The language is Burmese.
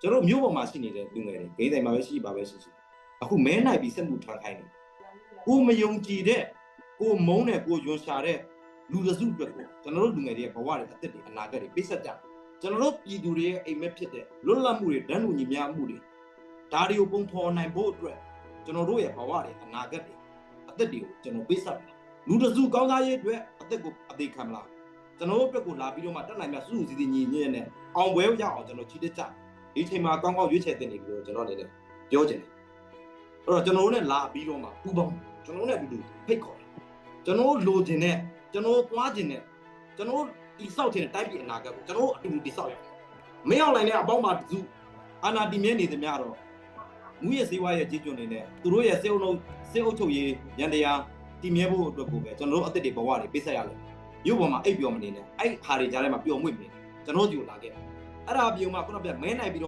ကျွန်တော်မြို့ပေါ်မှာရှိနေတဲ့လူငယ်တွေဂိမ်းဆိုင်မှာပဲရှိပါပဲရှိအခုမဲနိုင်ပြီးစက်မှုထမ်းခိုင်းတယ်ကိုမယုံကြည်တဲ့ကိုမုန်းတဲ့ကိုယွန်ရှာတဲ့လူတစုအတွက်ကိုကျွန်တော်တို့လူငယ်တွေရဲ့ဘဝတွေအသက်တွေအနာဂတ်တွေပိတ်ဆက်ကြကျွန်တော်တို့ပြည်သူတွေရဲ့အိမ်မက်ဖြစ်တဲ့လွတ်လပ်မှုတွေတန်းတူညီမျှမှုတွေဒါတွေကိုပုံဖော်နိုင်ဖို့အတွက်ကျွန်တော်တို့ရဲ့ဘဝတွေအနာဂတ်တွေအသက်တွေကိုကျွန်တော်ပိတ်ဆက်တယ်လူတစုကောင်းစားရေးအတွက်အသက်ကိုအသေးခံမလားကျွန်တော်တို့အတွက်ကိုလာပြီးတော့မှတက်နိုင်မြတ်စုစုစည်းစည်းညီညွတ်နဲ့အောင်ပွဲရအောင်ကျွန်တော်ချီးတက်ကြဒီချိန်မှာကောင်းကောင်းရွေးချယ်တင်နေပြီးတော့ကျွန်တော်အနေနဲ့ပြောချင်တယ်အဲ့တော့ကျွန်တော်တို့နဲ့လာပြီးတော့မှပူပေါင်းကျွန်တော်တို့နဲ့အတူတူဖိတ်ခေါ်တယ်ကျွန်တော်တို့လိုချင်တဲ့ကျွန်တော်တို့သွားချင်တဲ့ကျွန်တော်တို့တိဆောက်ချင်တဲ့တိုက်ပြည်အနာဂတ်ကိုကျွန်တော်တို့အတူတူတိဆောက်ရအောင်မင်းအောင်လိုင်းနဲ့အပေါင်းပါတစုအာနာတီမြဲနေသမျှတော့မူရဲ့စေဝါရဲ့ကြီးကျွန်းနေနဲ့သူတို့ရဲ့စေအုပ်ချုပ်ရေးရန်တရားတည်မြဲဖို့အတွက်ကိုပဲကျွန်တော်တို့အသက်တွေဘဝတွေပေးဆက်ရလို့မြို့ပေါ်မှာအိပ်ပျော်မနေနဲ့အဲ့ဟာတွေကြားထဲမှာပျော်မွေ့မနေကျွန်တော်တို့ဒီကိုလာခဲ့အဲ့ဒါပြုံမှာခုနကမဲနိုင်ပြီး